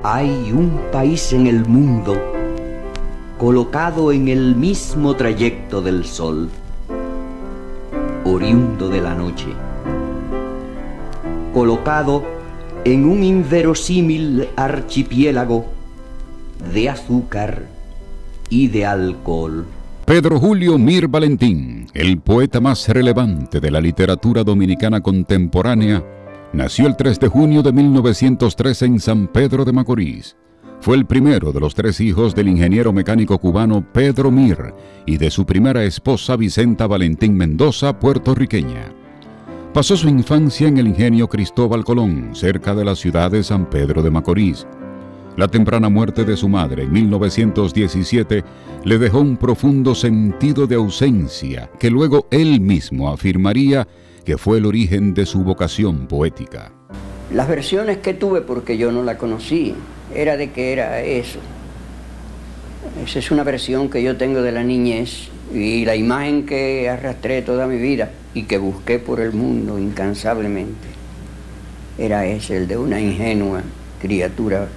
Hay un país en el mundo colocado en el mismo trayecto del sol, oriundo de la noche, colocado en un inverosímil archipiélago de azúcar y de alcohol. Pedro Julio Mir Valentín, el poeta más relevante de la literatura dominicana contemporánea, nació el 3 de junio de 1913 en San Pedro de Macorís. Fue el primero de los 3 hijos del ingeniero mecánico cubano Pedro Mir y de su primera esposa Vicenta Valentín Mendoza, puertorriqueña. Pasó su infancia en el ingenio Cristóbal Colón, cerca de la ciudad de San Pedro de Macorís. La temprana muerte de su madre en 1917 le dejó un profundo sentido de ausencia que luego él mismo afirmaría que fue el origen de su vocación poética. Las versiones que tuve, porque yo no la conocí, era de que era eso. Esa es una versión que yo tengo de la niñez y la imagen que arrastré toda mi vida y que busqué por el mundo incansablemente. Era ese, el de una ingenua criatura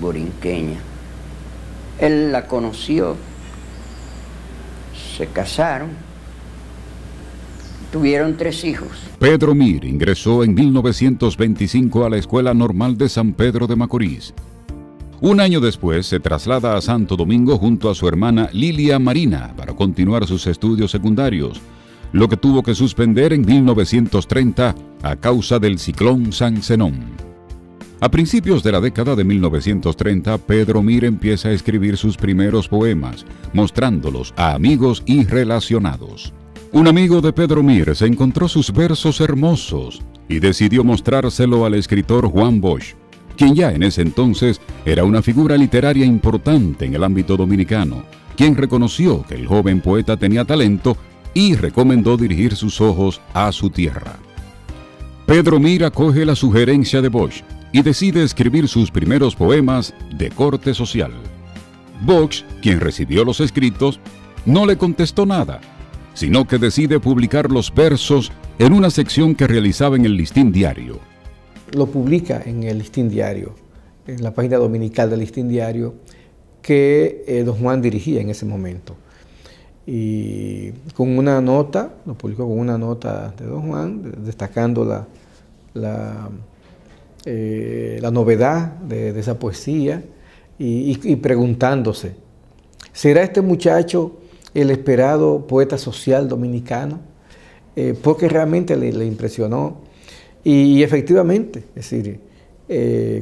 borinqueña. Él la conoció, se casaron, tuvieron 3 hijos. Pedro Mir ingresó en 1925 a la Escuela Normal de San Pedro de Macorís. Un año después se traslada a Santo Domingo junto a su hermana Lilia Marina para continuar sus estudios secundarios, lo que tuvo que suspender en 1930 a causa del ciclón San Zenón. A principios de la década de 1930, Pedro Mir empieza a escribir sus primeros poemas, mostrándolos a amigos y relacionados. Un amigo de Pedro Mir se encontró sus versos hermosos y decidió mostrárselo al escritor Juan Bosch, quien ya en ese entonces era una figura literaria importante en el ámbito dominicano, quien reconoció que el joven poeta tenía talento y recomendó dirigir sus ojos a su tierra. Pedro Mir acoge la sugerencia de Bosch y decide escribir sus primeros poemas de corte social. Bosch, quien recibió los escritos, no le contestó nada, sino que decide publicar los versos en una sección que realizaba en el Listín Diario. Lo publica en el Listín Diario, en la página dominical del Listín Diario, que don Juan dirigía en ese momento. Y con una nota, lo publicó con una nota de don Juan, destacando la novedad de esa poesía y preguntándose, ¿será este muchacho el esperado poeta social dominicano? Porque realmente le impresionó y efectivamente, es decir,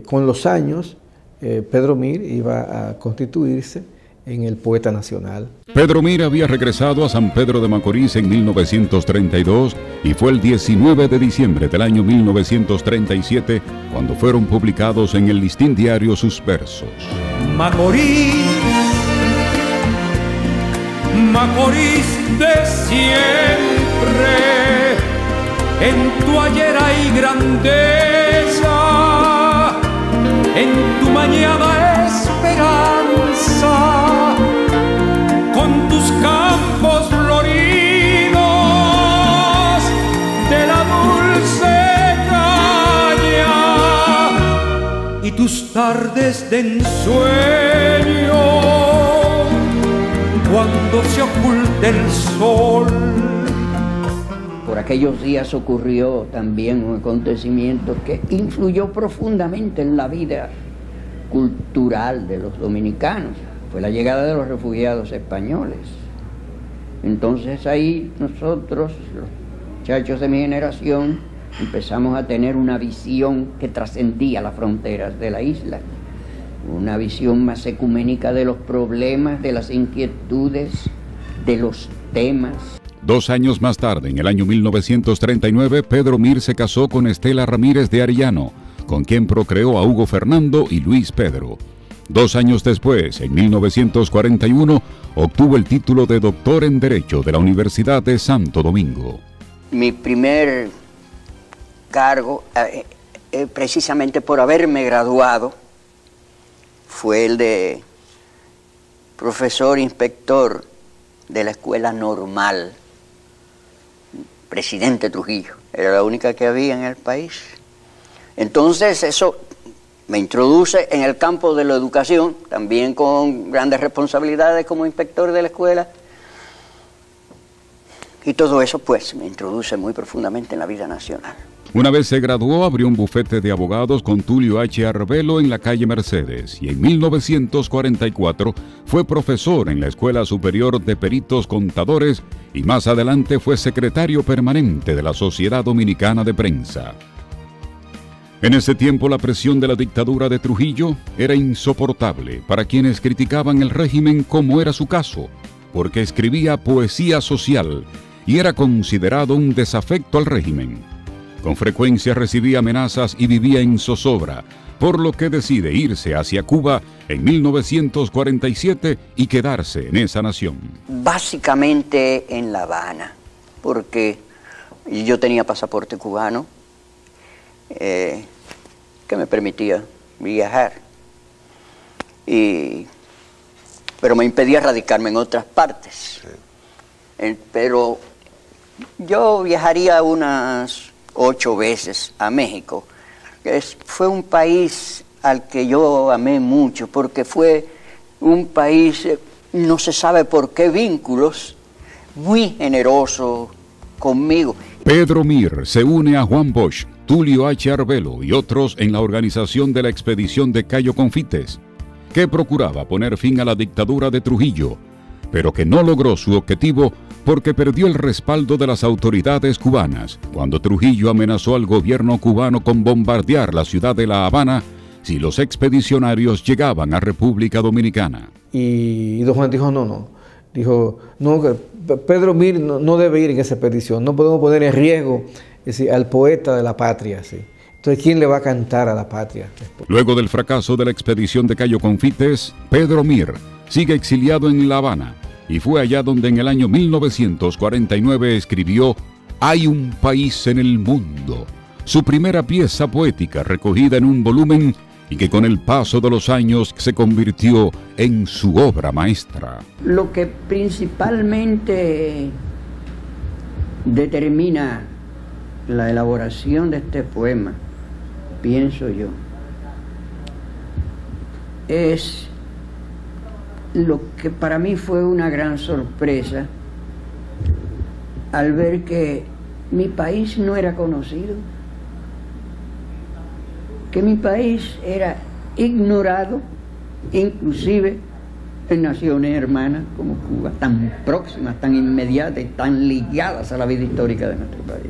con los años Pedro Mir iba a constituirse en el poeta nacional. Pedro Mir había regresado a San Pedro de Macorís en 1932 y fue el 19 de diciembre del año 1937 cuando fueron publicados en el Listín Diario sus versos. Macorís, Macorís de siempre, en tu ayer hay grandeza, en tu mañana esperanza, con tus campos floridos de la dulce caña y tus tardes de ensueño cuando se oculta el sol. Por aquellos días ocurrió también un acontecimiento que influyó profundamente en la vida cultural de los dominicanos. Fue la llegada de los refugiados españoles. Entonces ahí nosotros, los muchachos de mi generación, empezamos a tener una visión que trascendía las fronteras de la isla. Una visión más ecuménica de los problemas, de las inquietudes, de los temas. 2 años más tarde, en el año 1939, Pedro Mir se casó con Estela Ramírez de Arellano, con quien procreó a Hugo Fernando y Luis Pedro. 2 años después, en 1941, obtuvo el título de doctor en Derecho de la Universidad de Santo Domingo. Mi primer cargo, precisamente por haberme graduado, fue el de profesor inspector de la Escuela Normal, Presidente Trujillo. Era la única que había en el país. Entonces eso me introduce en el campo de la educación, también con grandes responsabilidades como inspector de la escuela. Y todo eso pues me introduce muy profundamente en la vida nacional. Una vez se graduó, abrió un bufete de abogados con Tulio H. Arbelo en la calle Mercedes y en 1944 fue profesor en la Escuela Superior de Peritos Contadores y más adelante fue secretario permanente de la Sociedad Dominicana de Prensa. En ese tiempo la presión de la dictadura de Trujillo era insoportable para quienes criticaban el régimen, como era su caso, porque escribía poesía social y era considerado un desafecto al régimen. Con frecuencia recibía amenazas y vivía en zozobra, por lo que decide irse hacia Cuba en 1947 y quedarse en esa nación. Básicamente en La Habana, porque yo tenía pasaporte cubano que me permitía viajar, pero me impedía radicarme en otras partes. Pero yo viajaría unas 8 veces a México. Fue un país al que yo amé mucho, porque fue un país, no se sabe por qué vínculos, muy generoso conmigo. Pedro Mir se une a Juan Bosch, Tulio H. Arbelo y otros en la organización de la expedición de Cayo Confites, que procuraba poner fin a la dictadura de Trujillo, pero que no logró su objetivo porque perdió el respaldo de las autoridades cubanas cuando Trujillo amenazó al gobierno cubano con bombardear la ciudad de La Habana si los expedicionarios llegaban a República Dominicana. Y don Juan dijo no, que Pedro Mir no debe ir en esa expedición, no podemos poner en riesgo al poeta de la patria. ¿sí? Entonces, ¿quién le va a cantar a la patria después? Luego del fracaso de la expedición de Cayo Confites, Pedro Mir sigue exiliado en La Habana, y fue allá donde en el año 1949 escribió Hay un país en el mundo, su primera pieza poética recogida en un volumen y que con el paso de los años se convirtió en su obra maestra. Lo que principalmente determina la elaboración de este poema, pienso yo, es lo que para mí fue una gran sorpresa al ver que mi país no era conocido, que mi país era ignorado, inclusive en naciones hermanas como Cuba, tan próximas, tan inmediatas y tan ligadas a la vida histórica de nuestro país.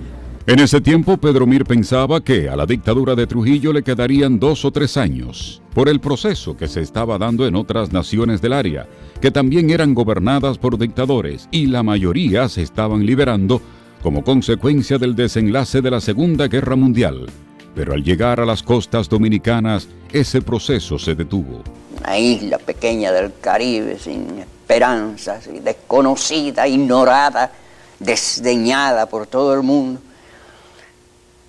En ese tiempo, Pedro Mir pensaba que a la dictadura de Trujillo le quedarían 2 o 3 años, por el proceso que se estaba dando en otras naciones del área, que también eran gobernadas por dictadores, y la mayoría se estaban liberando como consecuencia del desenlace de la Segunda Guerra Mundial. Pero al llegar a las costas dominicanas, ese proceso se detuvo. Una isla pequeña del Caribe, sin esperanzas, desconocida, ignorada, desdeñada por todo el mundo.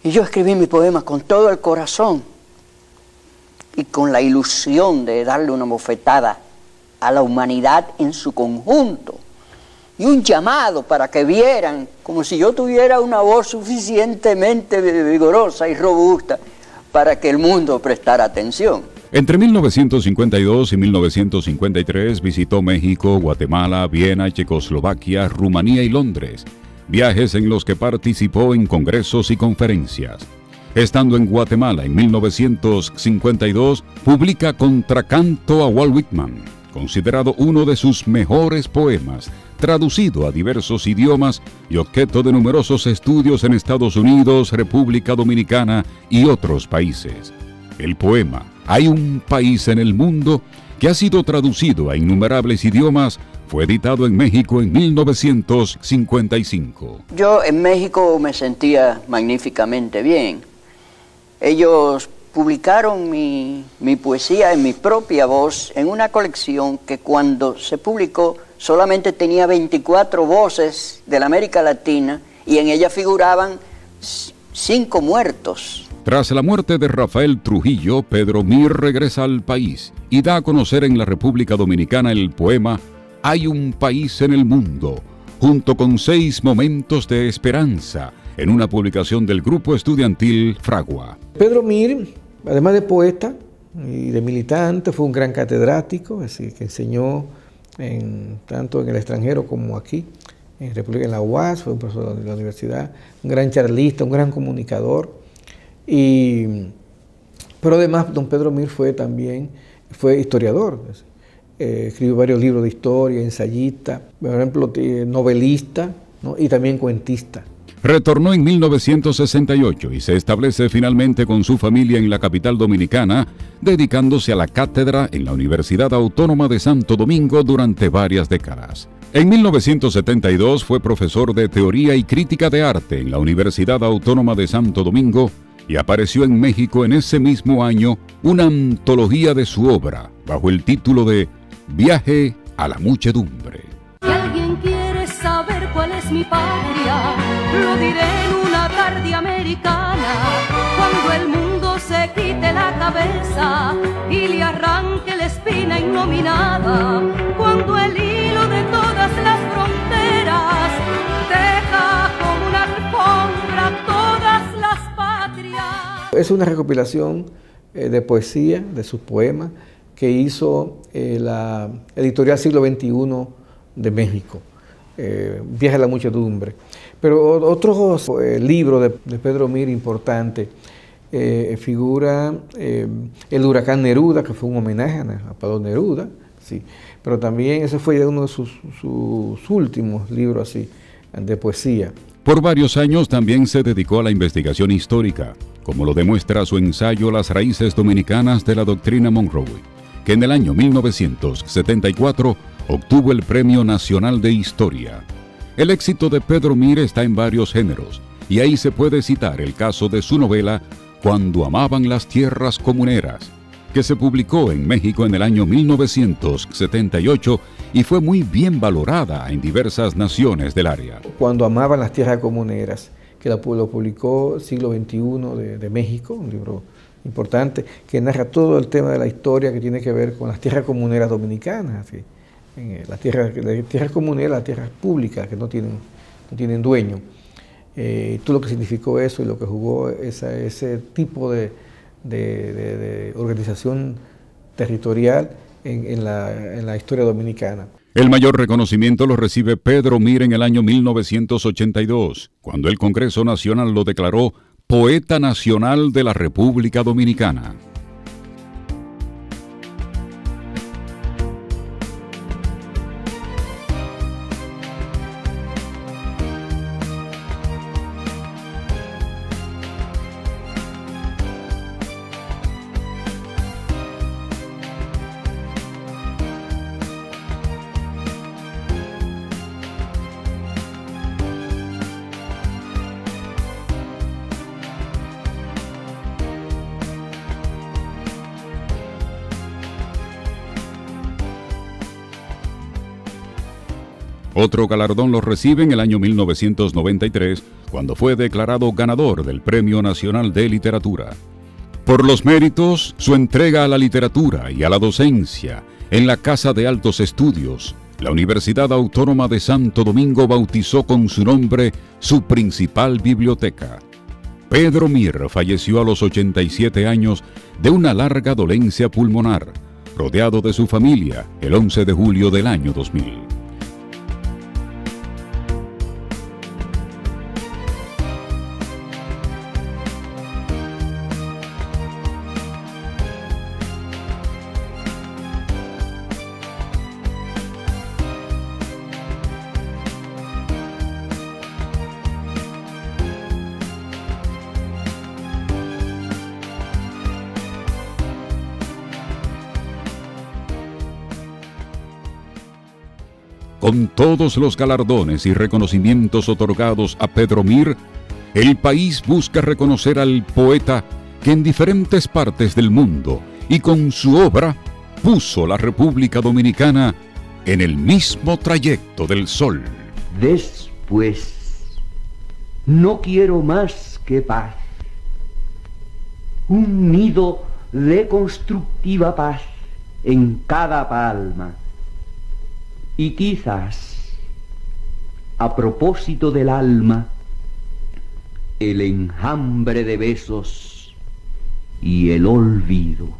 Y yo escribí mi poema con todo el corazón y con la ilusión de darle una bofetada a la humanidad en su conjunto y un llamado para que vieran, como si yo tuviera una voz suficientemente vigorosa y robusta para que el mundo prestara atención. Entre 1952 y 1953 visitó México, Guatemala, Viena, Checoslovaquia, Rumanía y Londres, viajes en los que participó en congresos y conferencias. Estando en Guatemala en 1952, publica Contracanto a Walt Whitman, considerado uno de sus mejores poemas, traducido a diversos idiomas y objeto de numerosos estudios en Estados Unidos, República Dominicana y otros países. El poema Hay un país en el mundo, que ha sido traducido a innumerables idiomas, fue editado en México en 1955. Yo en México me sentía magníficamente bien. Ellos publicaron mi poesía en mi propia voz en una colección que cuando se publicó solamente tenía 24 voces de la América Latina y en ella figuraban 5 muertos. Tras la muerte de Rafael Trujillo, Pedro Mir regresa al país y da a conocer en la República Dominicana el poema Hay un país en el mundo, junto con 6 momentos de esperanza, en una publicación del grupo estudiantil Fragua. Pedro Mir, además de poeta, y de militante, fue un gran catedrático, es decir, que enseñó tanto en el extranjero como aquí, en la UAS, fue un profesor de la universidad, un gran charlista, un gran comunicador. Pero además, don Pedro Mir fue historiador, escribió varios libros de historia, ensayista, por ejemplo, novelista, ¿no? Y también cuentista. Retornó en 1968 y se establece finalmente con su familia en la capital dominicana, dedicándose a la cátedra en la Universidad Autónoma de Santo Domingo durante varias décadas. En 1972 fue profesor de Teoría y Crítica de Arte en la Universidad Autónoma de Santo Domingo y apareció en México en ese mismo año una antología de su obra bajo el título de Viaje a la Muchedumbre. Si alguien quiere saber cuál es mi patria, lo diré en una tarde americana, cuando el mundo se quite la cabeza y le arranque la espina innominada, cuando el hilo de todas las fronteras deja como una alfombra todas las patrias. Es una recopilación de poesía, de sus poemas, que hizo la editorial Siglo XXI de México, Viaje a la Muchedumbre. Pero otros libros de Pedro Mir importante, figura El Huracán Neruda, que fue un homenaje a Pablo Neruda, sí. Pero también ese fue uno de sus últimos libros así, de poesía. Por varios años también se dedicó a la investigación histórica, como lo demuestra su ensayo Las raíces dominicanas de la doctrina Monroe, que en el año 1974 obtuvo el Premio Nacional de Historia. El éxito de Pedro Mir está en varios géneros, y ahí se puede citar el caso de su novela Cuando amaban las tierras comuneras, que se publicó en México en el año 1978 y fue muy bien valorada en diversas naciones del área. Cuando amaban las tierras comuneras, que lo publicó Siglo XXI de México, un libro importante, que narra todo el tema de la historia que tiene que ver con las tierras comuneras dominicanas, ¿sí? Las tierras comuneras, las tierras públicas que no tienen dueño. Todo lo que significó eso y lo que jugó ese tipo de organización territorial en la historia dominicana. El mayor reconocimiento lo recibe Pedro Mir en el año 1982, cuando el Congreso Nacional lo declaró Poeta Nacional de la República Dominicana. Otro galardón lo recibe en el año 1993, cuando fue declarado ganador del Premio Nacional de Literatura. Por los méritos, su entrega a la literatura y a la docencia en la Casa de Altos Estudios, la Universidad Autónoma de Santo Domingo bautizó con su nombre su principal biblioteca. Pedro Mir falleció a los 87 años de una larga dolencia pulmonar, rodeado de su familia el 11 de julio del año 2000. Con todos los galardones y reconocimientos otorgados a Pedro Mir, el país busca reconocer al poeta que en diferentes partes del mundo y con su obra puso la República Dominicana en el mismo trayecto del sol. Después, no quiero más que paz, un nido de constructiva paz en cada palma. Y quizás, a propósito del alma, el enjambre de besos y el olvido.